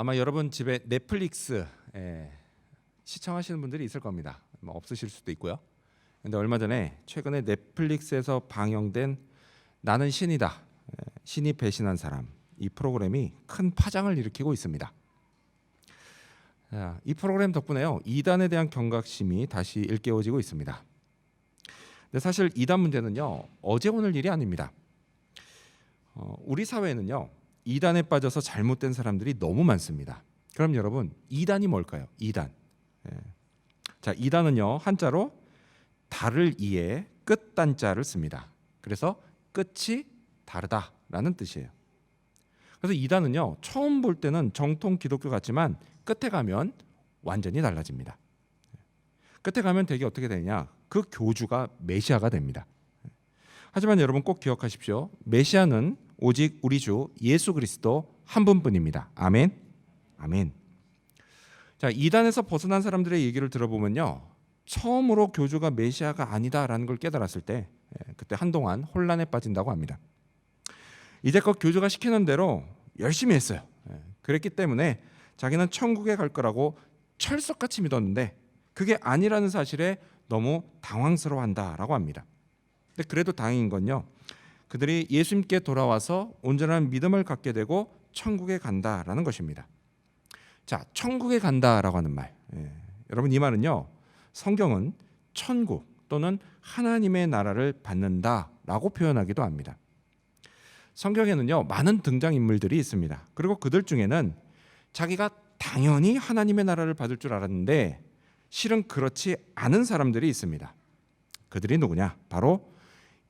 아마 여러분 집에 넷플릭스 시청하시는 분들이 있을 겁니다. 없으실 수도 있고요. 근데 얼마 전에 최근에 넷플릭스에서 방영된 나는 신이다, 신이 배신한 사람, 이 프로그램이 큰 파장을 일으키고 있습니다. 이 프로그램 덕분에요, 이단에 대한 경각심이 다시 일깨워지고 있습니다. 근데 사실 이단 문제는요, 어제 오늘 일이 아닙니다. 우리 사회에는요, 이단에 빠져서 잘못된 사람들이 너무 많습니다. 그럼 여러분, 이단이 뭘까요? 이단. 자, 이단은요, 한자로 달을 이에 끝단자를 씁니다. 그래서 끝이 다르다라는 뜻이에요. 그래서 이단은요, 처음 볼 때는 정통 기독교 같지만 끝에 가면 완전히 달라집니다. 끝에 가면 되게 어떻게 되냐? 그 교주가 메시아가 됩니다. 하지만 여러분 꼭 기억하십시오. 메시아는 오직 우리 주 예수 그리스도 한 분뿐입니다. 아멘. 아멘. 자, 이단에서 벗어난 사람들의 얘기를 들어보면요, 처음으로 교주가 메시아가 아니다라는 걸 깨달았을 때 그때 한동안 혼란에 빠진다고 합니다. 이제껏 교주가 시키는 대로 열심히 했어요. 그랬기 때문에 자기는 천국에 갈 거라고 철석같이 믿었는데 그게 아니라는 사실에 너무 당황스러워한다라고 합니다. 근데 그래도 다행인 건요, 그들이 예수님께 돌아와서 온전한 믿음을 갖게 되고 천국에 간다라는 것입니다. 자, 천국에 간다라고 하는 말, 여러분 이 말은요, 성경은 천국 또는 하나님의 나라를 받는다라고 표현하기도 합니다. 성경에는요, 많은 등장인물들이 있습니다. 그리고 그들 중에는 자기가 당연히 하나님의 나라를 받을 줄 알았는데 실은 그렇지 않은 사람들이 있습니다. 그들이 누구냐? 바로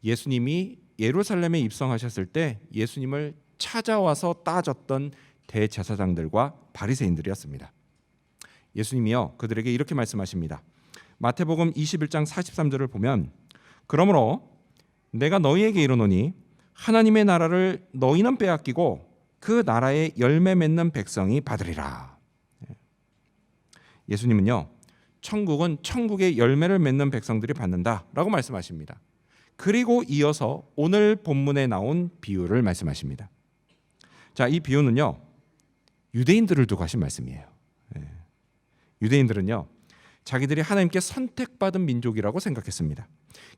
예수님이 예루살렘에 입성하셨을 때 예수님을 찾아와서 따졌던 대제사장들과 바리새인들이었습니다. 예수님이요, 그들에게 이렇게 말씀하십니다. 마태복음 21장 43절을 보면, 그러므로 내가 너희에게 이르노니 하나님의 나라를 너희는 빼앗기고 그 나라의 열매 맺는 백성이 받으리라. 예수님은요, 천국은 천국의 열매를 맺는 백성들이 받는다라고 말씀하십니다. 그리고 이어서 오늘 본문에 나온 비유를 말씀하십니다. 자, 이 비유는요, 유대인들을 두고 하신 말씀이에요. 유대인들은요, 자기들이 하나님께 선택받은 민족이라고 생각했습니다.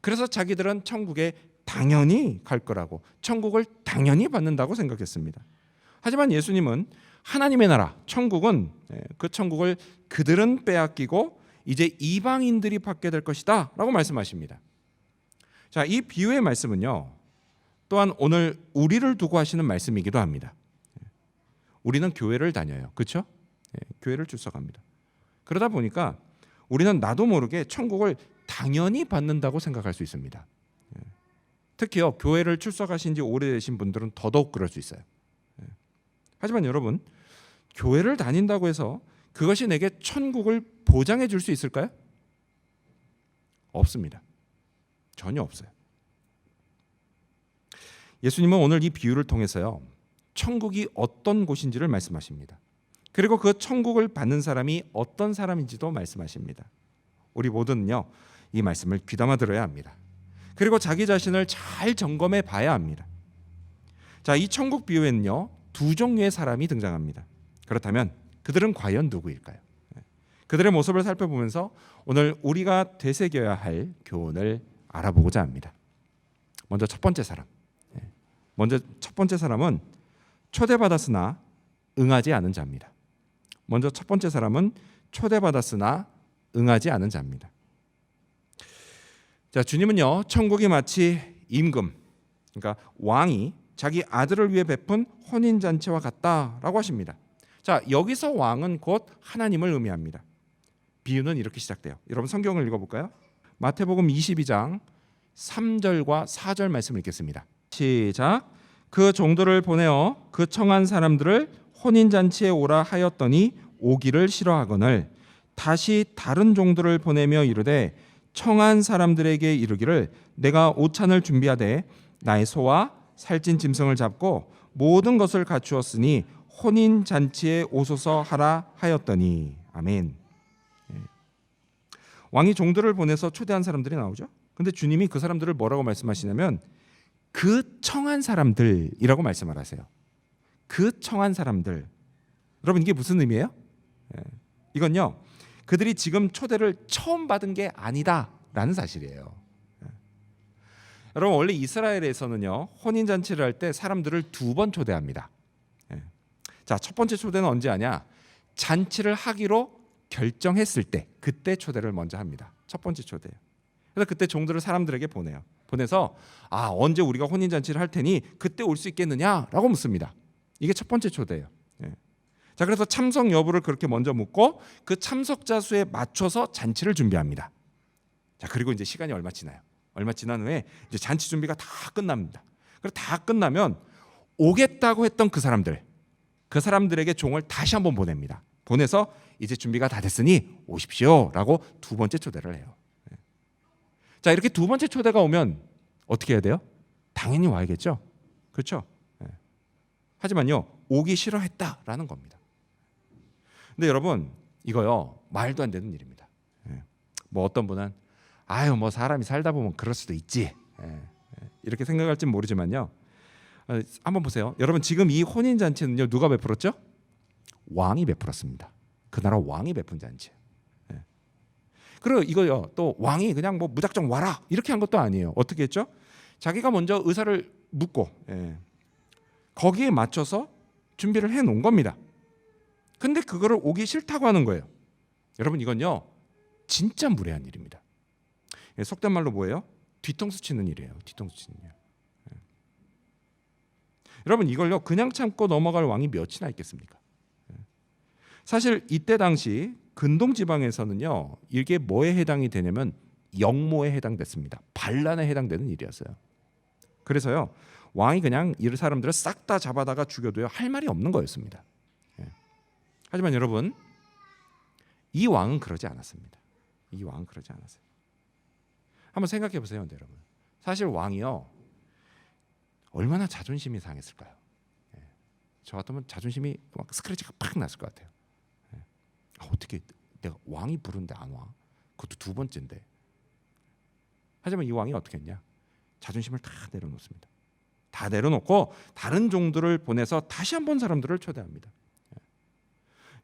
그래서 자기들은 천국에 당연히 갈 거라고, 천국을 당연히 받는다고 생각했습니다. 하지만 예수님은 하나님의 나라, 천국은, 그 천국을 그들은 빼앗기고 이제 이방인들이 받게 될 것이다 라고 말씀하십니다. 자, 이 비유의 말씀은요, 또한 오늘 우리를 두고 하시는 말씀이기도 합니다. 우리는 교회를 다녀요. 그렇죠? 교회를 출석합니다. 그러다 보니까 우리는 나도 모르게 천국을 당연히 받는다고 생각할 수 있습니다. 특히요, 교회를 출석하신 지 오래되신 분들은 더더욱 그럴 수 있어요. 하지만 여러분, 교회를 다닌다고 해서 그것이 내게 천국을 보장해 줄 수 있을까요? 없습니다. 전혀 없어요. 예수님은 오늘 이 비유를 통해서요, 천국이 어떤 곳인지를 말씀하십니다. 그리고 그 천국을 받는 사람이 어떤 사람인지도 말씀하십니다. 우리 모두는요, 이 말씀을 귀담아 들어야 합니다. 그리고 자기 자신을 잘 점검해 봐야 합니다. 자, 이 천국 비유에는요, 두 종류의 사람이 등장합니다. 그렇다면 그들은 과연 누구일까요? 그들의 모습을 살펴보면서 오늘 우리가 되새겨야 할 교훈을 알아보고자 합니다. 먼저 첫 번째 사람은 초대받았으나 응하지 않은 자입니다. 첫 번째 사람은 초대받았으나 응하지 않은 자입니다. 자, 주님은요, 천국이 마치 임금, 그러니까 왕이 자기 아들을 위해 베푼 혼인잔치와 같다라고 하십니다. 자, 여기서 왕은 곧 하나님을 의미합니다. 비유는 이렇게 시작돼요. 여러분 성경을 읽어볼까요? 마태복음 22장 3절과 4절 말씀을 읽겠습니다. 시작. 그 종들을 보내어 그 청한 사람들을 혼인잔치에 오라 하였더니 오기를 싫어하거늘 다시 다른 종들을 보내며 이르되 청한 사람들에게 이르기를 내가 오찬을 준비하되 나의 소와 살찐 짐승을 잡고 모든 것을 갖추었으니 혼인잔치에 오소서 하라 하였더니. 아멘. 왕이 종들을 보내서 초대한 사람들이 나오죠. 근데 주님이 그 사람들을 뭐라고 말씀하시냐면 그 청한 사람들이라고 말씀을 하세요. 그 청한 사람들. 여러분 이게 무슨 의미예요? 이건요, 그들이 지금 초대를 처음 받은 게 아니다라는 사실이에요. 여러분 원래 이스라엘에서는요, 혼인 잔치를 할 때 사람들을 2번 초대합니다. 자, 첫 번째 초대는 언제 하냐? 잔치를 하기로 결정했을 때, 그때 초대를 먼저 합니다. 첫 번째 초대예요. 그래서 그때 종들을 사람들에게 보내요. 보내서 언제 우리가 혼인 잔치를 할 테니 그때 올 수 있겠느냐라고 묻습니다. 이게 첫 번째 초대예요. 자, 그래서 참석 여부를 그렇게 먼저 묻고 그 참석자 수에 맞춰서 잔치를 준비합니다. 자, 그리고 이제 시간이 얼마 지나요. 얼마 지난 후에 이제 잔치 준비가 다 끝납니다. 그리고 다 끝나면 오겠다고 했던 그 사람들에게 종을 다시 한번 보냅니다. 보내서 이제 준비가 다 됐으니 오십시오라고 2번째 초대를 해요. 자, 이렇게 2번째 초대가 오면 어떻게 해야 돼요? 당연히 와야겠죠. 그렇죠? 하지만요, 오기 싫어했다라는 겁니다. 근데 여러분 이거요, 말도 안 되는 일입니다. 뭐 어떤 분은 뭐 사람이 살다 보면 그럴 수도 있지, 이렇게 생각할지 모르지만요, 한번 보세요. 여러분 지금 이 혼인 잔치는요, 누가 베풀었죠? 왕이 베풀었습니다. 그 나라 왕이 베푼 잔치예요. 그리고 이거요, 또 왕이 그냥 뭐 무작정 와라 이렇게 한 것도 아니에요. 어떻게 했죠? 자기가 먼저 의사를 묻고 거기에 맞춰서 준비를 해 놓은 겁니다. 근데 그거를 오기 싫다고 하는 거예요. 여러분 이건요, 진짜 무례한 일입니다. 속된 말로 뭐예요? 뒤통수 치는 일이에요. 뒤통수 치는 일. 여러분 이걸요, 그냥 참고 넘어갈 왕이 몇이나 있겠습니까? 사실 이때 당시 근동 지방에서는요, 이게 뭐에 해당이 되냐면 역모에 해당됐습니다. 반란에 해당되는 일이었어요. 그래서요, 왕이 그냥 이 사람들을 싹 다 잡아다가 죽여도요, 할 말이 없는 거였습니다. 하지만 여러분, 이 왕은 그러지 않았습니다. 이 왕은 그러지 않았어요. 한번 생각해 보세요, 여러분. 사실 왕이요, 얼마나 자존심이 상했을까요? 저 같으면 자존심이 막 스크래치가 팍 났을 것 같아요. 어떻게 내가 왕이 부른데 안 와? 그것도 2번째인데. 하지만 이 왕이 어떻게 했냐? 자존심을 다 내려놓습니다. 다 내려놓고 다른 종들을 보내서 다시 한번 사람들을 초대합니다.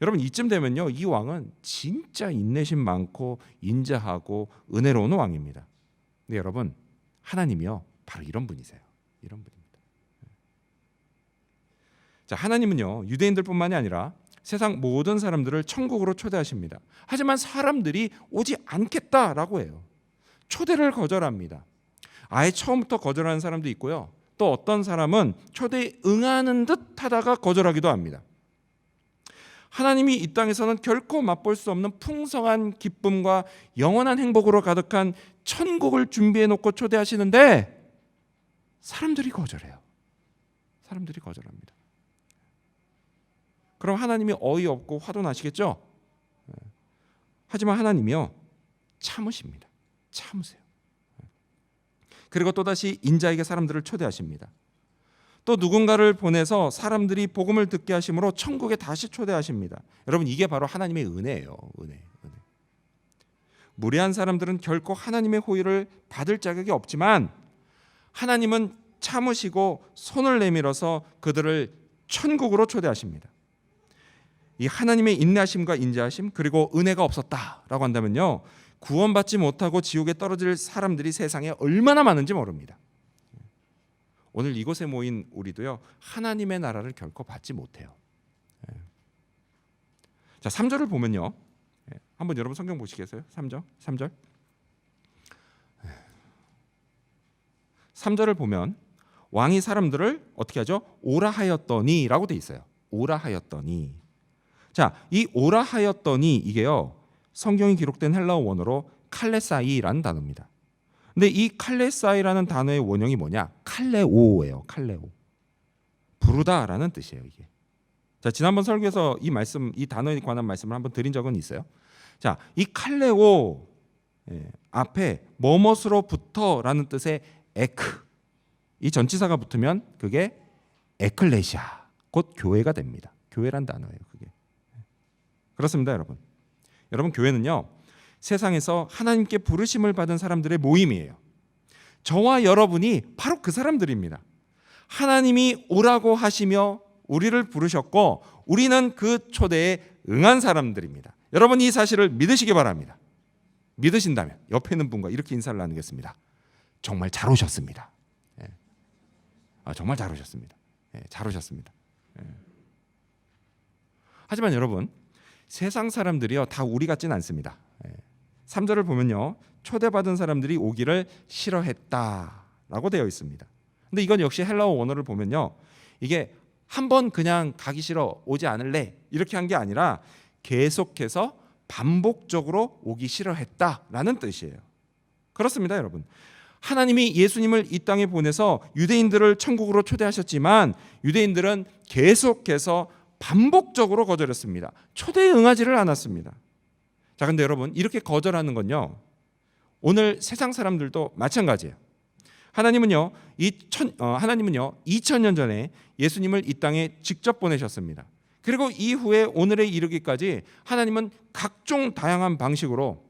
여러분 이쯤 되면요, 이 왕은 진짜 인내심 많고 인자하고 은혜로운 왕입니다. 근데 여러분, 하나님이요, 바로 이런 분이세요. 이런 분입니다. 자, 하나님은요, 유대인들뿐만이 아니라 세상 모든 사람들을 천국으로 초대하십니다. 하지만 사람들이 오지 않겠다라고 해요. 초대를 거절합니다. 아예 처음부터 거절하는 사람도 있고요, 또 어떤 사람은 초대에 응하는 듯 하다가 거절하기도 합니다. 하나님이 이 땅에서는 결코 맛볼 수 없는 풍성한 기쁨과 영원한 행복으로 가득한 천국을 준비해 놓고 초대하시는데 사람들이 거절해요. 사람들이 거절합니다. 그럼 하나님이 어이없고 화도 나시겠죠? 하지만 하나님이요, 참으십니다. 참으세요. 그리고 또다시 인자에게 사람들을 초대하십니다. 또 누군가를 보내서 사람들이 복음을 듣게 하심으로 천국에 다시 초대하십니다. 여러분 이게 바로 하나님의 은혜예요. 은혜. 무례한 사람들은 결코 하나님의 호의를 받을 자격이 없지만 하나님은 참으시고 손을 내밀어서 그들을 천국으로 초대하십니다. 이 하나님의 인내하심과 인자하심 그리고 은혜가 없었다라고 한다면요, 구원받지 못하고 지옥에 떨어질 사람들이 세상에 얼마나 많은지 모릅니다. 오늘 이곳에 모인 우리도요, 하나님의 나라를 결코 받지 못해요. 자, 3절을 보면요, 한번 여러분 성경 보시겠어요? 3절 3절을 보면 왕이 사람들을 어떻게 하죠? 오라 하였더니 라고 돼 있어요. 오라 하였더니. 자, 이 오라 하였더니 이게요, 성경이 기록된 헬라어 원어로 칼레사이라는 단어입니다. 근데 이 칼레사이라는 단어의 원형이 뭐냐? 칼레오예요. 칼레오. 부르다라는 뜻이에요, 이게. 자, 지난번 설교에서 이 단어에 관한 말씀을 한번 드린 적은 있어요. 자, 이 칼레오 앞에 뭐뭇으로부터라는 뜻의 에크, 이 전치사가 붙으면 그게 에클레시아, 곧 교회가 됩니다. 교회란 단어예요, 그게. 그렇습니다, 여러분. 여러분, 교회는요, 세상에서 하나님께 부르심을 받은 사람들의 모임이에요. 저와 여러분이 바로 그 사람들입니다. 하나님이 오라고 하시며 우리를 부르셨고 우리는 그 초대에 응한 사람들입니다. 여러분 이 사실을 믿으시기 바랍니다. 믿으신다면 옆에 있는 분과 이렇게 인사를 나누겠습니다. 정말 잘 오셨습니다. 정말 잘 오셨습니다. 잘 오셨습니다. 하지만 여러분 세상 사람들이요 다 우리 같진 않습니다. 3절을 보면요 초대받은 사람들이 오기를 싫어했다라고 되어 있습니다. 근데 이건 역시 헬라어 원어를 보면요 이게 한번 그냥 가기 싫어 오지 않을래 이렇게 한 게 아니라 계속해서 반복적으로 오기 싫어했다라는 뜻이에요. 그렇습니다 여러분. 하나님이 예수님을 이 땅에 보내서 유대인들을 천국으로 초대하셨지만 유대인들은 계속해서 반복적으로 거절했습니다. 초대에 응하지를 않았습니다. 자, 근데 여러분 이렇게 거절하는 건요 오늘 세상 사람들도 마찬가지예요. 하나님은요 2000년 전에 예수님을 이 땅에 직접 보내셨습니다. 그리고 이후에 오늘에 이르기까지 하나님은 각종 다양한 방식으로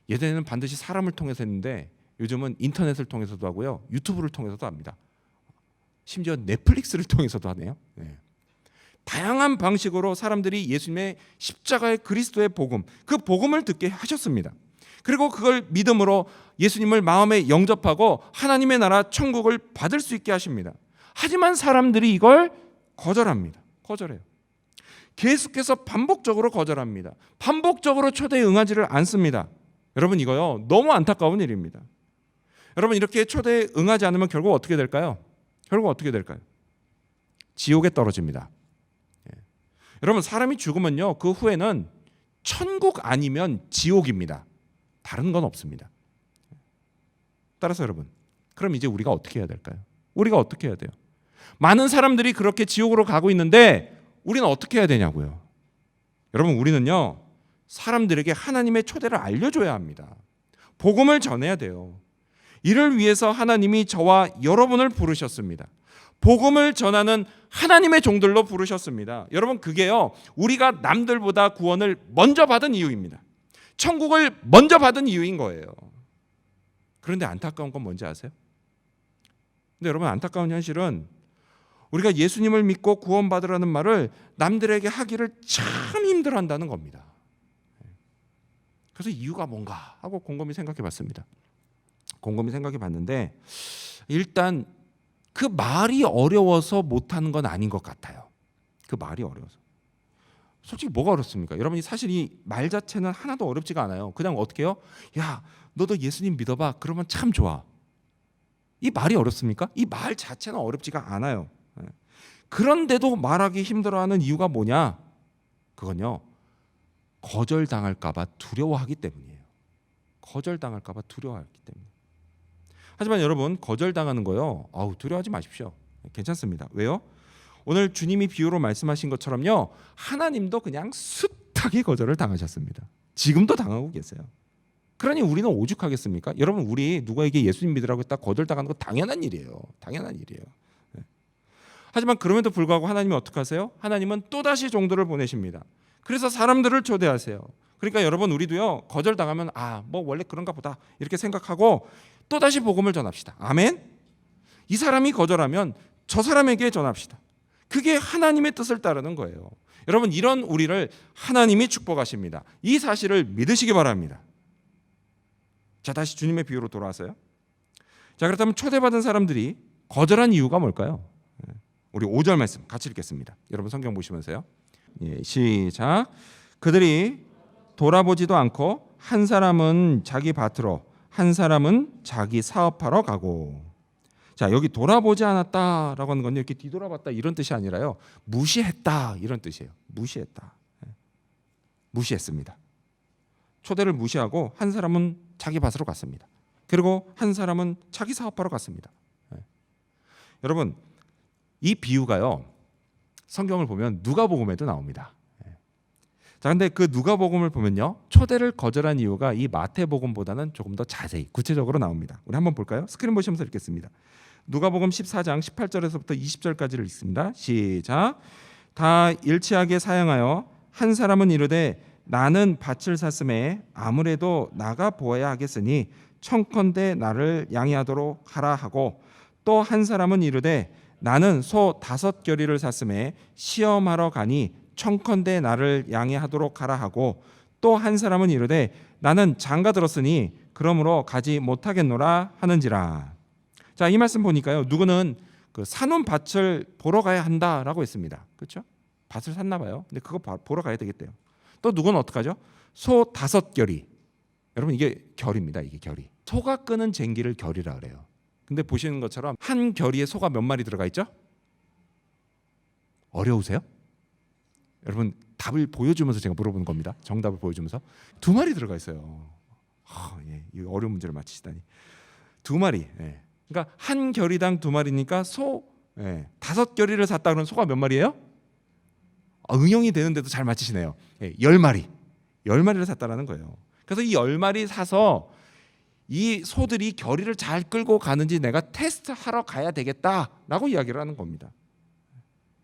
예전에는 반드시 사람을 통해서 했는데 요즘은 인터넷을 통해서도 하고요 유튜브를 통해서도 합니다. 심지어 넷플릭스를 통해서도 하네요. 다양한 방식으로 사람들이 예수님의 십자가의 그리스도의 복음 그 복음을 듣게 하셨습니다. 그리고 그걸 믿음으로 예수님을 마음에 영접하고 하나님의 나라 천국을 받을 수 있게 하십니다. 하지만 사람들이 이걸 거절합니다. 거절해요. 계속해서 반복적으로 거절합니다. 반복적으로 초대에 응하지를 않습니다. 여러분 이거요 너무 안타까운 일입니다. 여러분 이렇게 초대에 응하지 않으면 결국 어떻게 될까요? 결국 어떻게 될까요? 지옥에 떨어집니다. 여러분 사람이 죽으면요 그 후에는 천국 아니면 지옥입니다. 다른 건 없습니다. 따라서 여러분 그럼 이제 우리가 어떻게 해야 될까요? 우리가 어떻게 해야 돼요? 많은 사람들이 그렇게 지옥으로 가고 있는데 우리는 어떻게 해야 되냐고요. 여러분 우리는요 사람들에게 하나님의 초대를 알려줘야 합니다. 복음을 전해야 돼요. 이를 위해서 하나님이 저와 여러분을 부르셨습니다. 복음을 전하는 하나님의 종들로 부르셨습니다. 여러분 그게요 우리가 남들보다 구원을 먼저 받은 이유입니다. 천국을 먼저 받은 이유인 거예요. 그런데 안타까운 건 뭔지 아세요? 근데 여러분 안타까운 현실은 우리가 예수님을 믿고 구원받으라는 말을 남들에게 하기를 참 힘들어한다는 겁니다. 그래서 이유가 뭔가 하고 곰곰이 생각해 봤습니다. 곰곰이 생각해 봤는데 일단 그 말이 어려워서 못하는 건 아닌 것 같아요. 그 말이 어려워서. 솔직히 뭐가 어렵습니까? 여러분이 사실 이 말 자체는 하나도 어렵지가 않아요. 그냥 어떻게 해요? 야 너도 예수님 믿어봐. 그러면 참 좋아. 이 말이 어렵습니까? 이 말 자체는 어렵지가 않아요. 그런데도 말하기 힘들어하는 이유가 뭐냐? 그건요 거절당할까 봐 두려워하기 때문이에요. 거절당할까 봐 두려워하기 때문에. 하지만 여러분 거절당하는 거요 두려워하지 마십시오. 괜찮습니다. 왜요? 오늘 주님이 비유로 말씀하신 것처럼요 하나님도 그냥 숱하게 거절을 당하셨습니다. 지금도 당하고 계세요. 그러니 우리는 오죽하겠습니까? 여러분 우리 누구에게 예수님 믿으라고 딱 거절당하는 거 당연한 일이에요. 당연한 일이에요. 하지만 그럼에도 불구하고 하나님이 어떻게 하세요? 하나님은 또다시 종들을 보내십니다. 그래서 사람들을 초대하세요. 그러니까 여러분 우리도요 거절당하면 뭐 원래 그런가 보다 이렇게 생각하고 또다시 복음을 전합시다. 아멘. 이 사람이 거절하면 저 사람에게 전합시다. 그게 하나님의 뜻을 따르는 거예요. 여러분 이런 우리를 하나님이 축복하십니다. 이 사실을 믿으시기 바랍니다. 자 다시 주님의 비유로 돌아와서요. 자 그렇다면 초대받은 사람들이 거절한 이유가 뭘까요? 우리 5절 말씀 같이 읽겠습니다. 여러분 성경 보시면서요. 시작. 그들이 돌아보지도 않고 한 사람은 자기 밭으로 한 사람은 자기 사업하러 가고. 자 여기 돌아보지 않았다라고 하는 건 이렇게 뒤돌아봤다 이런 뜻이 아니라요 무시했다 이런 뜻이에요. 무시했다. 무시했습니다. 초대를 무시하고 한 사람은 자기 밭으로 갔습니다. 그리고 한 사람은 자기 사업하러 갔습니다. 여러분 이 비유가요 성경을 보면 누가복음에도 나옵니다. 자, 근데 그 누가복음을 보면요 초대를 거절한 이유가 이 마태복음보다는 조금 더 자세히 구체적으로 나옵니다. 우리 한번 볼까요? 스크린 보시면서 읽겠습니다. 누가복음 14장 18절에서부터 20절까지를 읽습니다. 시작. 다 일치하게 사양하여 한 사람은 이르되 나는 밭을 샀음에 아무래도 나가 보아야 하겠으니 청컨대 나를 양해하도록 하라 하고 또 한 사람은 이르되 나는 소 5겨리를 샀음에 시험하러 가니 청컨대 나를 양해하도록 하라 하고 또 한 사람은 이르되 나는 장가 들었으니 그러므로 가지 못하겠노라 하는지라. 자, 이 말씀 보니까요, 누구는 그 사놓은 밭을 보러 가야 한다라고 했습니다. 그렇죠? 밭을 샀나 봐요. 근데 그거 보러 가야 되겠대요. 또 누구는 어떡하죠? 소 5겨리. 여러분, 이게 결입니다. 이게 결이. 소가 끄는 쟁기를 결이라 그래요. 근데 보시는 것처럼 한 결이에 소가 몇 마리 들어가 있죠? 어려우세요? 여러분, 답을 보여주면서 제가 물어보는 겁니다. 정답을 보여주면서 2마리 들어가 있어요. 예, 이 어려운 문제를 맞히시다니. 2마리. 예. 그러니까 한 결이당 2마리니까 소 5겨리를 샀다 그러면 소가 몇 마리예요? 응용이 되는데도 잘 맞히시네요. 10마리. 10마리를 샀다라는 거예요. 그래서 이 10마리 사서 이 소들이 결의를 잘 끌고 가는지 내가 테스트하러 가야 되겠다라고 이야기를 하는 겁니다.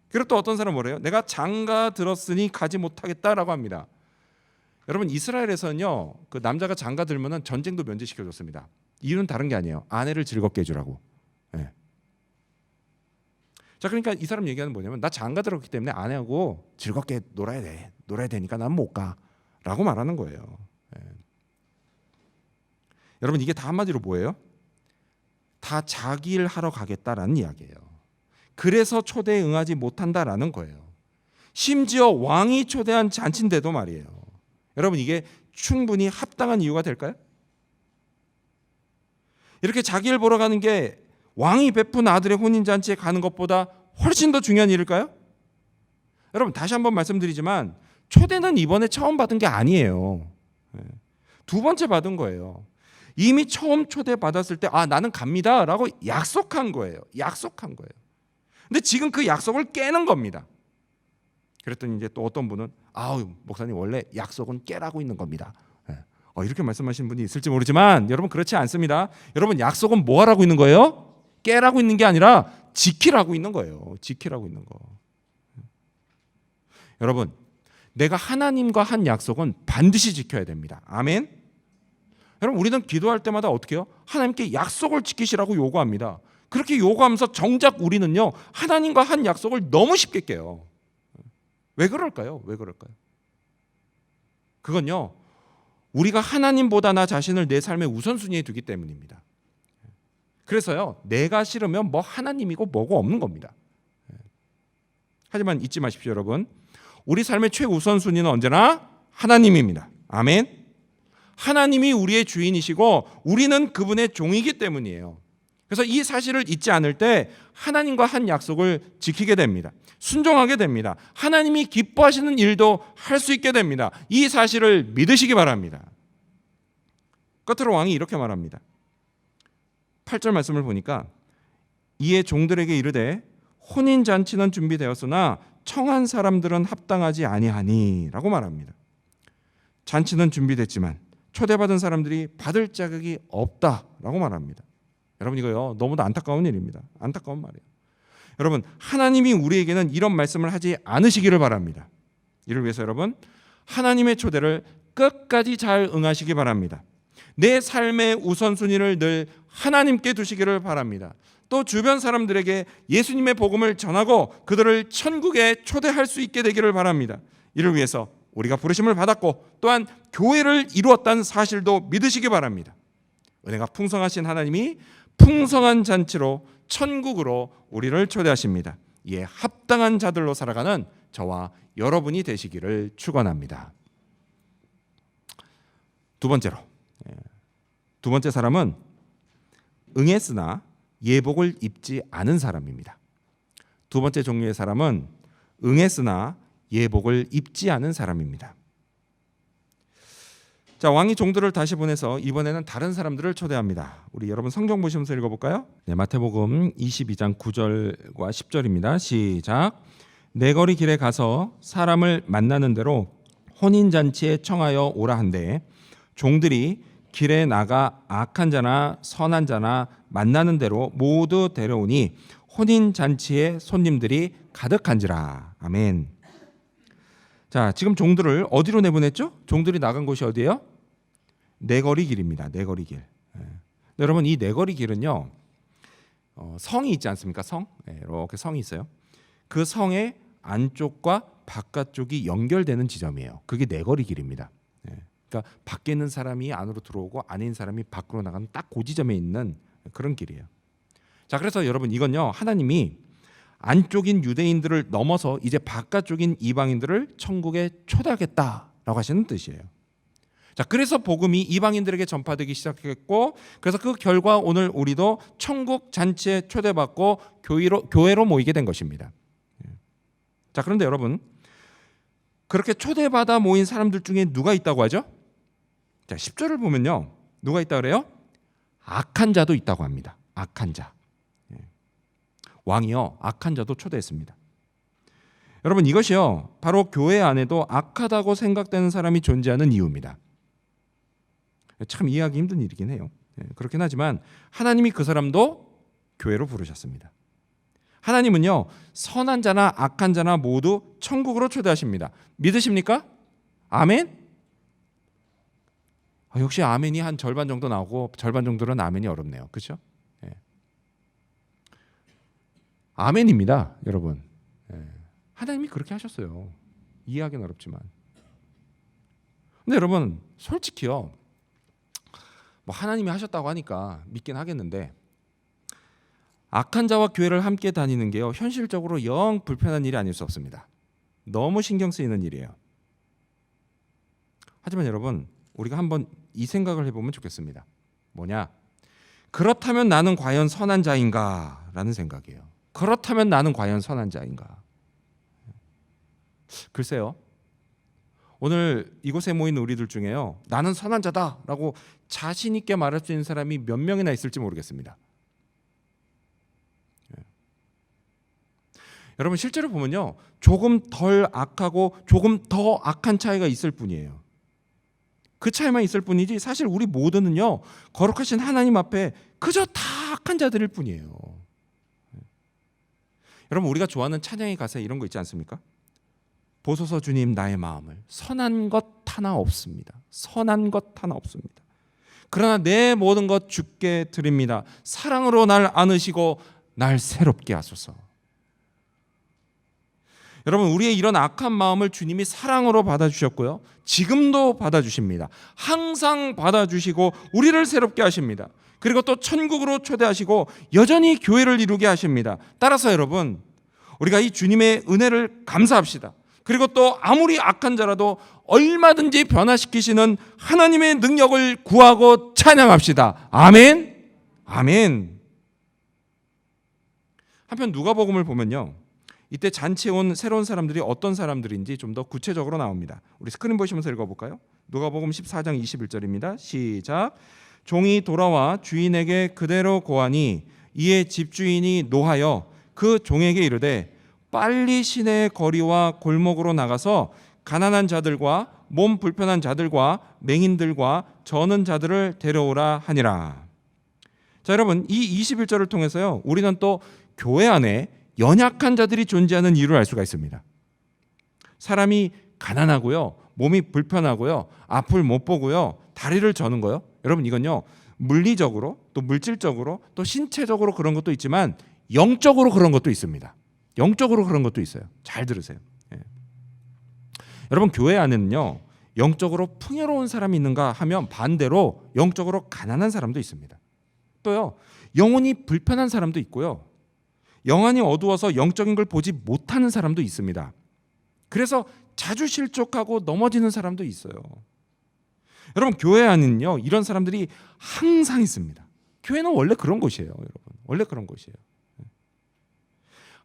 그리고 또 어떤 사람은 뭐래요? 내가 장가 들었으니 가지 못하겠다라고 합니다. 여러분, 이스라엘에서는요, 그 남자가 장가 들면은 전쟁도 면제시켜줬습니다. 이유는 다른 게 아니에요. 아내를 즐겁게 해주라고. 예. 자, 그러니까 이 사람 얘기하는 뭐냐면 나 장가 들었기 때문에 아내하고 즐겁게 놀아야 돼. 놀아야 되니까 난 못 가라고 말하는 거예요. 예. 여러분, 이게 다 한마디로 뭐예요? 다 자기 일 하러 가겠다라는 이야기예요. 그래서 초대에 응하지 못한다라는 거예요. 심지어 왕이 초대한 잔치인데도 말이에요. 여러분, 이게 충분히 합당한 이유가 될까요? 이렇게 자기 일 보러 가는 게 왕이 베푼 아들의 혼인잔치에 가는 것보다 훨씬 더 중요한 일일까요? 여러분, 다시 한번 말씀드리지만 초대는 이번에 처음 받은 게 아니에요. 2번째 받은 거예요. 이미 처음 초대받았을 때 나는 갑니다 라고 약속한 거예요. 약속한 거예요. 근데 지금 그 약속을 깨는 겁니다. 그랬더니 이제 또 어떤 분은 목사님 원래 약속은 깨라고 있는 겁니다. 이렇게 말씀하시는 분이 있을지 모르지만 여러분, 그렇지 않습니다. 여러분, 약속은 뭐 하라고 있는 거예요? 깨라고 있는 게 아니라 지키라고 있는 거예요. 지키라고 있는 거. 여러분, 내가 하나님과 한 약속은 반드시 지켜야 됩니다. 아멘. 여러분, 우리는 기도할 때마다 어떻게 해요? 하나님께 약속을 지키시라고 요구합니다. 그렇게 요구하면서 정작 우리는요, 하나님과 한 약속을 너무 쉽게 깨요. 왜 그럴까요? 왜 그럴까요? 그건요, 우리가 하나님보다 나 자신을 내 삶의 우선순위에 두기 때문입니다. 그래서요, 내가 싫으면 뭐 하나님이고 뭐고 없는 겁니다. 하지만 잊지 마십시오, 여러분. 우리 삶의 최우선순위는 언제나 하나님입니다. 아멘. 하나님이 우리의 주인이시고 우리는 그분의 종이기 때문이에요. 그래서 이 사실을 잊지 않을 때 하나님과 한 약속을 지키게 됩니다. 순종하게 됩니다. 하나님이 기뻐하시는 일도 할 수 있게 됩니다. 이 사실을 믿으시기 바랍니다. 끝으로 왕이 이렇게 말합니다. 8절 말씀을 보니까 이에 종들에게 이르되 혼인잔치는 준비되었으나 청한 사람들은 합당하지 아니하니 라고 말합니다. 잔치는 준비됐지만 초대받은 사람들이 받을 자격이 없다라고 말합니다. 여러분, 이거요, 너무도 안타까운 일입니다. 안타까운 말이에요. 여러분, 하나님이 우리에게는 이런 말씀을 하지 않으시기를 바랍니다. 이를 위해서 여러분, 하나님의 초대를 끝까지 잘 응하시기 바랍니다. 내 삶의 우선순위를 늘 하나님께 두시기를 바랍니다. 또 주변 사람들에게 예수님의 복음을 전하고 그들을 천국에 초대할 수 있게 되기를 바랍니다. 이를 위해서 우리가 부르심을 받았고 또한 교회를 이루었다는 사실도 믿으시기 바랍니다. 은혜가 풍성하신 하나님이 풍성한 잔치로 천국으로 우리를 초대하십니다. 이에 합당한 자들로 살아가는 저와 여러분이 되시기를 축원합니다. 두 번째 사람은 응했으나 예복을 입지 않은 사람입니다. 두 번째 종류의 사람은 응했으나 예복을 입지 않은 사람입니다. 자, 왕이 종들을 다시 보내서 이번에는 다른 사람들을 초대합니다. 우리 여러분 성경 보시면서 읽어볼까요? 네, 마태복음 22장 9절과 10절입니다. 시작. 내거리 길에 가서 사람을 만나는 대로 혼인잔치에 청하여 오라 한대 종들이 길에 나가 악한 자나 선한 자나 만나는 대로 모두 데려오니 혼인잔치에 손님들이 가득한지라. 아멘. 자, 지금 종들을 어디로 내보냈죠? 종들이 나간 곳이 어디예요? 내거리 길입니다. 내거리 길. 여러분, 이 내거리 길은요, 성이 있지 않습니까? 성, 이렇게 성이 있어요. 그 성의 안쪽과 바깥쪽이 연결되는 지점이에요. 그게 네거리 길입니다. 그러니까 밖에 있는 사람이 안으로 들어오고 안에 있는 사람이 밖으로 나가는 딱 그 지점에 있는 그런 길이에요. 자, 그래서 여러분 이건요, 하나님이 안쪽인 유대인들을 넘어서 이제 바깥쪽인 이방인들을 천국에 초대하겠다라고 하시는 뜻이에요. 자, 그래서 복음이 이방인들에게 전파되기 시작했고, 그래서 그 결과 오늘 우리도 천국 잔치에 초대받고 교회로 모이게 된 것입니다. 자, 그런데 여러분, 그렇게 초대받아 모인 사람들 중에 누가 있다고 하죠? 자, 10절을 보면요, 누가 있다 그래요? 악한 자도 있다고 합니다. 악한 자. 왕이요, 악한 자도 초대했습니다. 여러분, 이것이요, 바로 교회 안에도 악하다고 생각되는 사람이 존재하는 이유입니다. 참 이해하기 힘든 일이긴 해요. 그렇긴 하지만 하나님이 그 사람도 교회로 부르셨습니다. 하나님은요, 선한 자나 악한 자나 모두 천국으로 초대하십니다. 믿으십니까? 아멘? 역시 아멘이 한 절반 정도 나오고 절반 정도는 아멘이 어렵네요. 그렇죠? 아멘입니다, 여러분. 하나님이 그렇게 하셨어요. 이해하기는 어렵지만. 근데 여러분, 솔직히요, 뭐 하나님이 하셨다고 하니까 믿긴 하겠는데, 악한 자와 교회를 함께 다니는 게요, 현실적으로 영 불편한 일이 아닐 수 없습니다. 너무 신경 쓰이는 일이에요. 하지만 여러분, 우리가 한번 이 생각을 해보면 좋겠습니다. 뭐냐? 그렇다면 나는 과연 선한 자인가? 라는 생각이에요. 그렇다면 나는 과연 선한 자인가? 글쎄요, 오늘 이곳에 모인 우리들 중에요, 나는 선한 자다라고 자신 있게 말할 수 있는 사람이 몇 명이나 있을지 모르겠습니다. 여러분, 실제로 보면요, 조금 덜 악하고 조금 더 악한 차이가 있을 뿐이에요. 그 차이만 있을 뿐이지 사실 우리 모두는요, 거룩하신 하나님 앞에 그저 다 악한 자들일 뿐이에요. 여러분, 우리가 좋아하는 찬양의 가사에 이런 거 있지 않습니까? 보소서 주님 나의 마음을, 선한 것 하나 없습니다. 선한 것 하나 없습니다. 그러나 내 모든 것 주께 드립니다. 사랑으로 날 안으시고 날 새롭게 하소서. 여러분, 우리의 이런 악한 마음을 주님이 사랑으로 받아주셨고요, 지금도 받아주십니다. 항상 받아주시고 우리를 새롭게 하십니다. 그리고 또 천국으로 초대하시고 여전히 교회를 이루게 하십니다. 따라서 여러분, 우리가 이 주님의 은혜를 감사합시다. 그리고 또 아무리 악한 자라도 얼마든지 변화시키시는 하나님의 능력을 구하고 찬양합시다. 아멘. 아멘. 한편 누가복음을 보면요, 이때 잔치에 온 새로운 사람들이 어떤 사람들인지 좀 더 구체적으로 나옵니다. 우리 스크린 보시면서 읽어볼까요? 누가복음 14장 21절입니다. 시작. 종이 돌아와 주인에게 그대로 고하니 이에 집주인이 노하여 그 종에게 이르되 빨리 시내의 거리와 골목으로 나가서 가난한 자들과 몸 불편한 자들과 맹인들과 저는 자들을 데려오라 하니라. 자, 여러분, 이 21절을 통해서요, 우리는 또 교회 안에 연약한 자들이 존재하는 이유를 알 수가 있습니다. 사람이 가난하고요, 몸이 불편하고요, 앞을 못 보고요, 다리를 저는 거요, 여러분, 이건요, 물리적으로 또 물질적으로 또 신체적으로 그런 것도 있지만 영적으로 그런 것도 있습니다. 영적으로 그런 것도 있어요. 잘 들으세요. 여러분, 교회 안에는요, 영적으로 풍요로운 사람이 있는가 하면 반대로 영적으로 가난한 사람도 있습니다. 또요, 영혼이 불편한 사람도 있고요, 영안이 어두워서 영적인 걸 보지 못하는 사람도 있습니다. 그래서 자주 실족하고 넘어지는 사람도 있어요. 여러분, 교회 안에는요, 이런 사람들이 항상 있습니다. 교회는 원래 그런 곳이에요, 여러분. 원래 그런 곳이에요.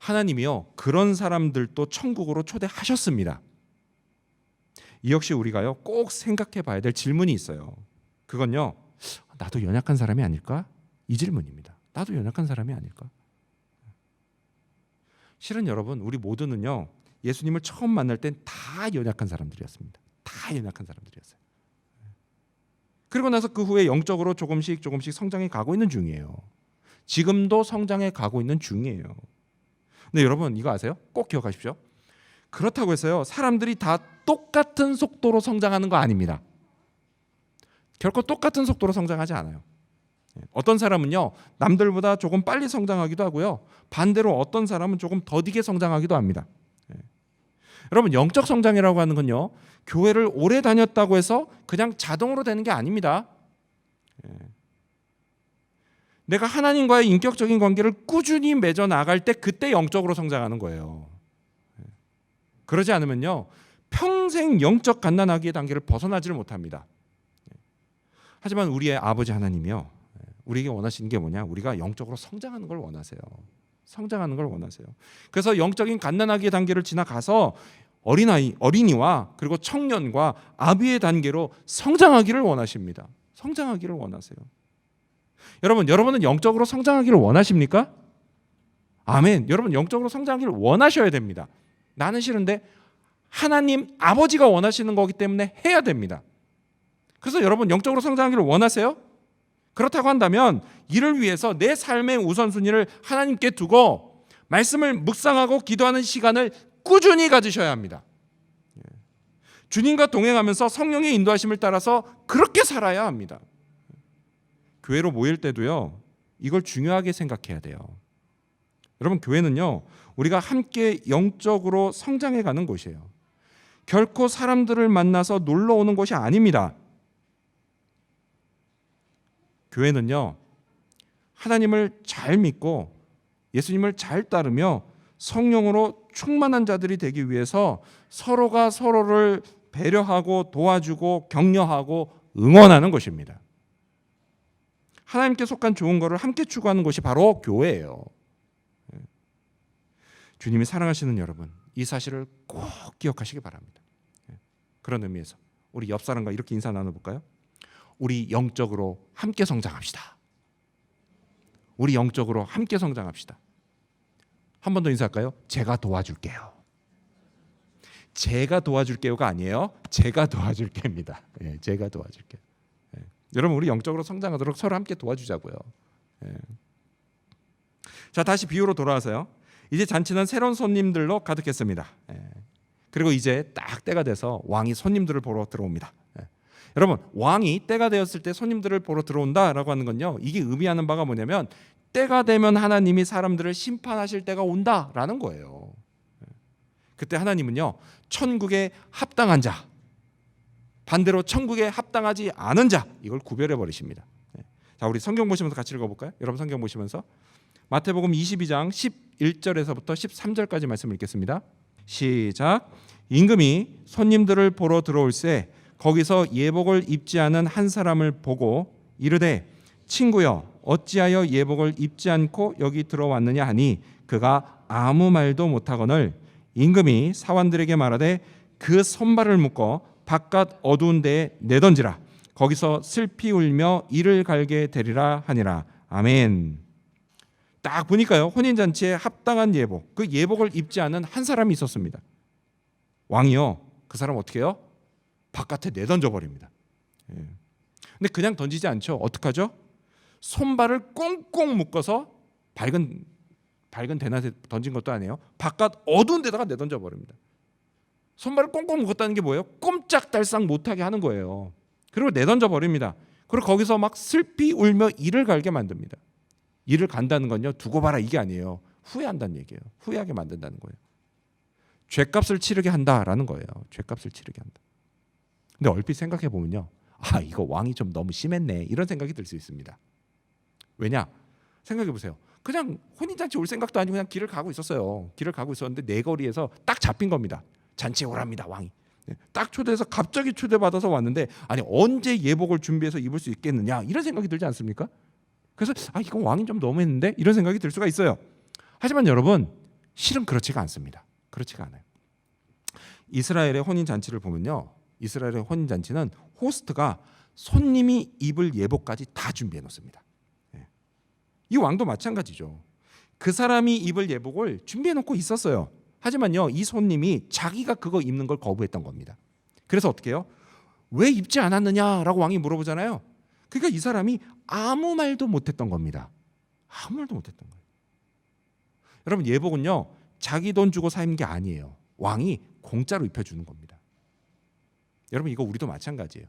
하나님이요, 그런 사람들도 천국으로 초대하셨습니다. 이 역시 우리가요, 꼭 생각해 봐야 될 질문이 있어요. 그건요, 나도 연약한 사람이 아닐까? 이 질문입니다. 나도 연약한 사람이 아닐까? 실은 여러분, 우리 모두는요, 예수님을 처음 만날 땐 다 연약한 사람들이었습니다. 다 연약한 사람들이었어요. 그리고 나서 그 후에 영적으로 조금씩 성장해 가고 있는 중이에요. 지금도 성장해 가고 있는 중이에요. 근데 여러분, 이거 아세요? 꼭 기억하십시오. 그렇다고 해서요, 사람들이 다 똑같은 속도로 성장하는 거 아닙니다. 결코 똑같은 속도로 성장하지 않아요. 어떤 사람은요 남들보다 조금 빨리 성장하기도 하고요, 반대로 어떤 사람은 조금 더디게 성장하기도 합니다. 여러분, 영적 성장이라고 하는 건요 교회를 오래 다녔다고 해서 그냥 자동으로 되는 게 아닙니다. 내가 하나님과의 인격적인 관계를 꾸준히 맺어 나갈 때 그때 영적으로 성장하는 거예요. 그러지 않으면요 평생 영적 갓난아기의 단계를 벗어나지를 못합니다. 하지만 우리의 아버지 하나님이요 우리에게 원하시는 게 뭐냐? 우리가 영적으로 성장하는 걸 원하세요. 성장하는 걸 원하세요. 그래서 영적인 갓난아기의 단계를 지나가서 어린이와 그리고 청년과 아비의 단계로 성장하기를 원하십니다. 성장하기를 원하세요. 여러분은 영적으로 성장하기를 원하십니까? 아멘. 여러분, 영적으로 성장하기를 원하셔야 됩니다. 나는 싫은데 하나님 아버지가 원하시는 거기 때문에 해야 됩니다. 그래서 여러분, 영적으로 성장하기를 원하세요? 그렇다고 한다면 이를 위해서 내 삶의 우선순위를 하나님께 두고 말씀을 묵상하고 기도하는 시간을 꾸준히 가지셔야 합니다. 주님과 동행하면서 성령의 인도하심을 따라서 그렇게 살아야 합니다. 교회로 모일 때도요 이걸 중요하게 생각해야 돼요. 여러분, 교회는요 우리가 함께 영적으로 성장해가는 곳이에요. 결코 사람들을 만나서 놀러 오는 곳이 아닙니다. 교회는요 하나님을 잘 믿고 예수님을 잘 따르며 성령으로 충만한 자들이 되기 위해서 서로가 서로를 배려하고 도와주고 격려하고 응원하는 것입니다. 하나님께 속한 좋은 것을 함께 추구하는 것이 바로 교회예요. 주님이 사랑하시는 여러분, 이 사실을 꼭 기억하시기 바랍니다. 그런 의미에서 우리 옆 사람과 이렇게 인사 나눠볼까요? 우리 영적으로 함께 성장합시다. 우리 영적으로 함께 성장합시다. 한 번 더 인사할까요? 제가 도와줄게요. 제가 도와줄게요가 아니에요. 제가 도와줄게입니다. 제가 도와줄게요. 여러분, 우리 영적으로 성장하도록 서로 함께 도와주자고요. 자, 다시 비유로 돌아와서요. 이제 잔치는 새로운 손님들로 가득했습니다. 그리고 이제 딱 때가 돼서 왕이 손님들을 보러 들어옵니다. 여러분, 왕이 때가 되었을 때 손님들을 보러 들어온다라고 하는 건요, 이게 의미하는 바가 뭐냐면 때가 되면 하나님이 사람들을 심판하실 때가 온다라는 거예요. 그때 하나님은요 천국에 합당한 자, 반대로 천국에 합당하지 않은 자, 이걸 구별해 버리십니다. 자, 우리 성경 보시면서 같이 읽어볼까요? 여러분, 성경 보시면서 마태복음 22장 11절에서부터 13절까지 말씀 읽겠습니다. 시작. 임금이 손님들을 보러 들어올새 거기서 예복을 입지 않은 한 사람을 보고 이르되 친구여, 어찌하여 예복을 입지 않고 여기 들어왔느냐 하니 그가 아무 말도 못하거늘 임금이 사원들에게 말하되 그 손발을 묶어 바깥 어두운 데에 내던지라. 거기서 슬피 울며 이를 갈게 되리라 하니라. 아멘. 딱 보니까요, 혼인잔치에 합당한 예복, 그 예복을 입지 않은 한 사람이 있었습니다. 왕이요 그 사람 어떻게 해요? 바깥에 내던져 버립니다. 근데 그냥 던지지 않죠. 어떡하죠? 손발을 꽁꽁 묶어서 밝은 대낮에 던진 것도 아니에요. 바깥 어두운 데다가 내던져 버립니다. 손발을 꽁꽁 묶었다는 게 뭐예요? 꼼짝달싹 못하게 하는 거예요. 그리고 내던져 버립니다. 그리고 거기서 막 슬피 울며 이를 갈게 만듭니다. 이를 간다는 건요, 두고 봐라 이게 아니에요. 후회한다는 얘기예요. 후회하게 만든다는 거예요. 죗값을 치르게 한다라는 거예요. 죗값을 치르게 한다. 근데 얼핏 생각해 보면요, 아, 이거 왕이 좀 너무 심했네, 이런 생각이 들 수 있습니다. 왜냐? 생각해 보세요. 그냥 혼인잔치 올 생각도 아니고 그냥 길을 가고 있었어요. 길을 가고 있었는데 내거리에서 딱 잡힌 겁니다. 잔치에 오랍니다, 왕이. 딱 초대해서 갑자기 초대받아서 왔는데, 아니 언제 예복을 준비해서 입을 수 있겠느냐, 이런 생각이 들지 않습니까? 그래서 아, 이건 왕이 좀 너무했는데, 이런 생각이 들 수가 있어요. 하지만 여러분, 실은 그렇지가 않습니다. 그렇지가 않아요. 이스라엘의 혼인잔치를 보면요, 이스라엘의 혼인잔치는 호스트가 손님이 입을 예복까지 다 준비해 놓습니다. 이 왕도 마찬가지죠. 그 사람이 입을 예복을 준비해 놓고 있었어요. 하지만요, 이 손님이 자기가 그거 입는 걸 거부했던 겁니다. 그래서 어떻게 해요? 왜 입지 않았느냐라고 왕이 물어보잖아요. 그러니까 이 사람이 아무 말도 못했던 겁니다. 아무 말도 못했던 거예요. 여러분, 예복은요 자기 돈 주고 사는 게 아니에요. 왕이 공짜로 입혀주는 겁니다. 여러분, 이거 우리도 마찬가지예요.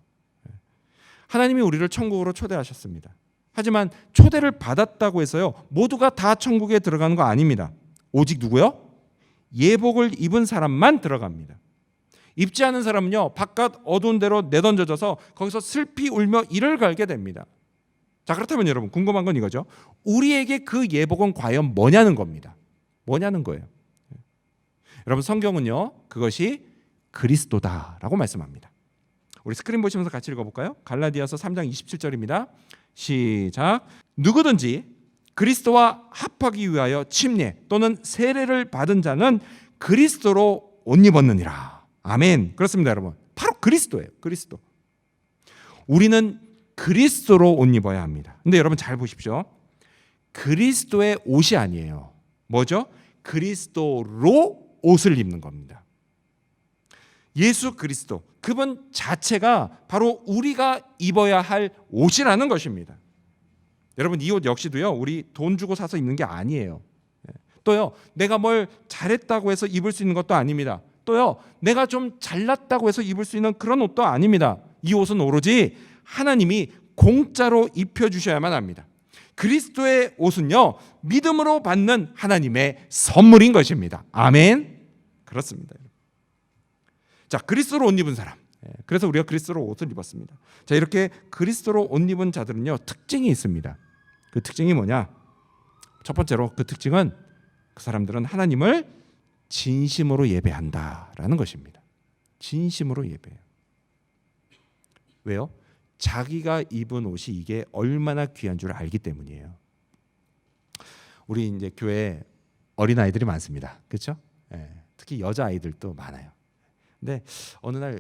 하나님이 우리를 천국으로 초대하셨습니다. 하지만 초대를 받았다고 해서요, 모두가 다 천국에 들어가는 거 아닙니다. 오직 누구요? 예복을 입은 사람만 들어갑니다. 입지 않은 사람은요, 바깥 어두운 데로 내던져져서 거기서 슬피 울며 이를 갈게 됩니다. 자, 그렇다면 여러분, 궁금한 건 이거죠. 우리에게 그 예복은 과연 뭐냐는 겁니다. 뭐냐는 거예요. 여러분, 성경은요, 그것이 그리스도다라고 말씀합니다. 우리 스크린 보시면서 같이 읽어볼까요? 갈라디아서 3장 27절입니다. 시작. 누구든지 그리스도와 합하기 위하여 침례 또는 세례를 받은 자는 그리스도로 옷 입었느니라. 아멘. 그렇습니다, 여러분. 바로 그리스도예요. 그리스도. 우리는 그리스도로 옷 입어야 합니다. 근데 여러분 잘 보십시오. 그리스도의 옷이 아니에요. 뭐죠? 그리스도로 옷을 입는 겁니다. 예수 그리스도, 그분 자체가 바로 우리가 입어야 할 옷이라는 것입니다. 여러분, 이 옷 역시도요, 우리 돈 주고 사서 입는 게 아니에요. 또요, 내가 뭘 잘했다고 해서 입을 수 있는 것도 아닙니다. 또요, 내가 좀 잘났다고 해서 입을 수 있는 그런 옷도 아닙니다. 이 옷은 오로지 하나님이 공짜로 입혀주셔야만 합니다. 그리스도의 옷은요, 믿음으로 받는 하나님의 선물인 것입니다. 아멘. 그렇습니다. 자, 그리스도로 옷 입은 사람. 그래서 우리가 그리스도로 옷을 입었습니다. 자, 이렇게 그리스도로 옷 입은 자들은요, 특징이 있습니다. 그 특징이 뭐냐? 첫 번째로 그 특징은 그 사람들은 하나님을 진심으로 예배한다라는 것입니다. 진심으로 예배해요. 왜요? 자기가 입은 옷이 이게 얼마나 귀한 줄 알기 때문이에요. 우리 이제 교회에 어린 아이들이 많습니다. 그렇죠? 특히 여자 아이들도 많아요. 근데 어느 날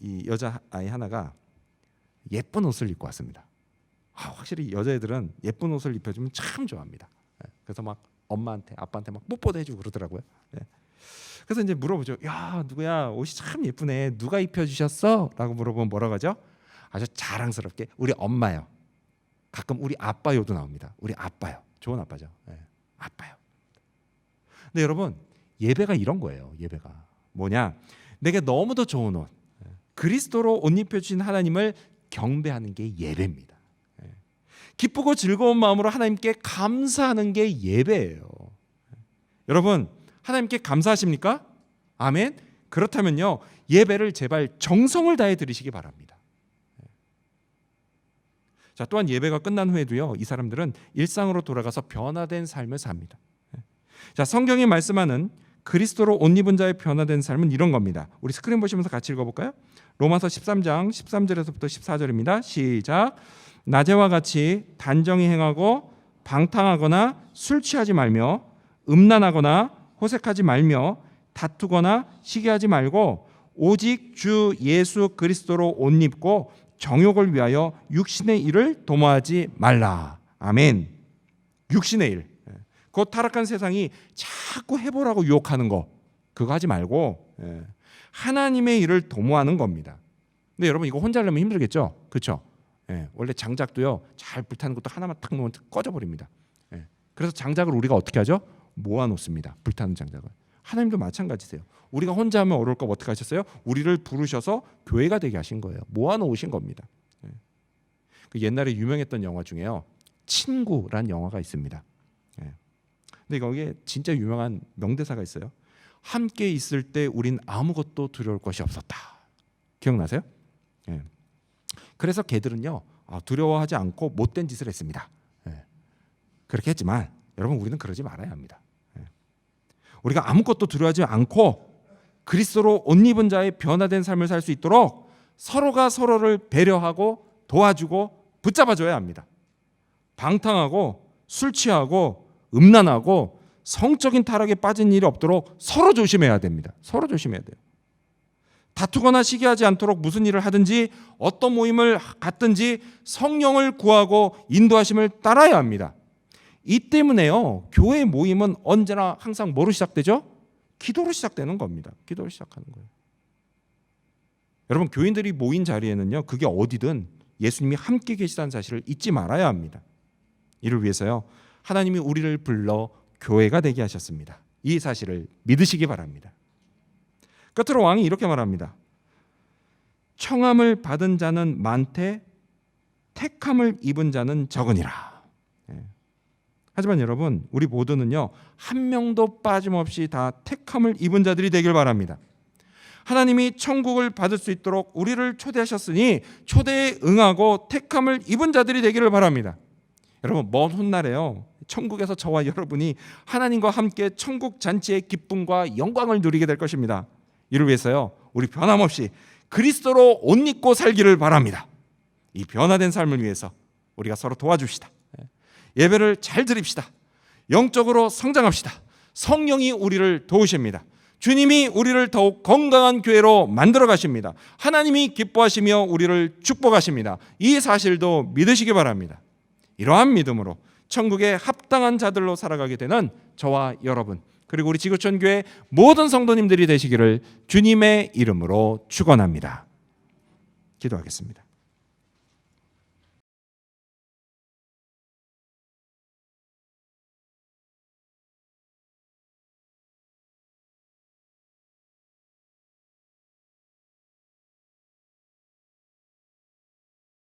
이 여자 아이 하나가 예쁜 옷을 입고 왔습니다. 확실히 여자애들은 예쁜 옷을 입혀주면 참 좋아합니다. 그래서 막 엄마한테 아빠한테 막 뽀뽀도 해주고 그러더라고요. 그래서 이제 물어보죠. 야, 누구야, 옷이 참 예쁘네, 누가 입혀주셨어? 라고 물어보면 뭐라고 하죠? 아주 자랑스럽게 우리 엄마요. 가끔 우리 아빠요도 나옵니다. 우리 아빠요. 좋은 아빠죠. 아빠요. 근데 여러분, 예배가 이런 거예요. 예배가 뭐냐? 내게 너무도 좋은 옷, 그리스도로 옷 입혀주신 하나님을 경배하는 게 예배입니다. 기쁘고 즐거운 마음으로 하나님께 감사하는 게 예배예요. 여러분, 하나님께 감사하십니까? 아멘. 그렇다면요, 예배를 제발 정성을 다해 드리시기 바랍니다. 자, 또한 예배가 끝난 후에도요, 이 사람들은 일상으로 돌아가서 변화된 삶을 삽니다. 자, 성경이 말씀하는 그리스도로 옷 입은 자의 변화된 삶은 이런 겁니다. 우리 스크린 보시면서 같이 읽어볼까요? 로마서 13장 13절에서부터 14절입니다. 시작. 낮에와 같이 단정히 행하고 방탕하거나 술 취하지 말며 음란하거나 호색하지 말며 다투거나 시기하지 말고 오직 주 예수 그리스도로 옷 입고 정욕을 위하여 육신의 일을 도모하지 말라. 아멘. 육신의 일. 그 타락한 세상이 자꾸 해보라고 유혹하는 거, 그거 하지 말고 하나님의 일을 도모하는 겁니다. 근데 여러분, 이거 혼자 하려면 힘들겠죠? 그렇죠? 원래 장작도요, 잘 불타는 것도 하나만 탁 놓으면 꺼져버립니다. 그래서 장작을 우리가 어떻게 하죠? 모아놓습니다. 불타는 장작을. 하나님도 마찬가지세요. 우리가 혼자 하면 어려울 거 어떻게 하셨어요? 우리를 부르셔서 교회가 되게 하신 거예요. 모아놓으신 겁니다. 그 옛날에 유명했던 영화 중에요, 친구란 영화가 있습니다. 근데 거기에 진짜 유명한 명대사가 있어요. 함께 있을 때 우린 아무것도 두려울 것이 없었다. 기억나세요? 그래서 걔들은요, 두려워하지 않고 못된 짓을 했습니다. 그렇게 했지만 여러분, 우리는 그러지 말아야 합니다. 우리가 아무것도 두려워하지 않고 그리스도로 옷 입은 자의 변화된 삶을 살 수 있도록 서로가 서로를 배려하고 도와주고 붙잡아줘야 합니다. 방탕하고 술 취하고 음란하고 성적인 타락에 빠진 일이 없도록 서로 조심해야 됩니다. 서로 조심해야 돼요. 다투거나 시기하지 않도록 무슨 일을 하든지 어떤 모임을 갖든지 성령을 구하고 인도하심을 따라야 합니다. 이 때문에요, 교회 모임은 언제나 항상 뭐로 시작되죠? 기도로 시작되는 겁니다. 기도로 시작하는 거예요. 여러분, 교인들이 모인 자리에는요, 그게 어디든 예수님이 함께 계시다는 사실을 잊지 말아야 합니다. 이를 위해서요, 하나님이 우리를 불러 교회가 되게 하셨습니다. 이 사실을 믿으시기 바랍니다. 끝으로 왕이 이렇게 말합니다. 청함을 받은 자는 많되 택함을 입은 자는 적으니라. 하지만 여러분, 우리 모두는요, 한 명도 빠짐없이 다 택함을 입은 자들이 되길 바랍니다. 하나님이 천국을 받을 수 있도록 우리를 초대하셨으니 초대에 응하고 택함을 입은 자들이 되기를 바랍니다. 여러분, 먼 훗날에요, 천국에서 저와 여러분이 하나님과 함께 천국 잔치의 기쁨과 영광을 누리게 될 것입니다. 이를 위해서요, 우리 변함없이 그리스도로 옷 입고 살기를 바랍니다. 이 변화된 삶을 위해서 우리가 서로 도와줍시다. 예배를 잘 드립시다. 영적으로 성장합시다. 성령이 우리를 도우십니다. 주님이 우리를 더욱 건강한 교회로 만들어 가십니다. 하나님이 기뻐하시며 우리를 축복하십니다. 이 사실도 믿으시기 바랍니다. 이러한 믿음으로 천국에 합당한 자들로 살아가게 되는 저와 여러분, 그리고 우리 지구촌 교회 모든 성도님들이 되시기를 주님의 이름으로 축원합니다. 기도하겠습니다.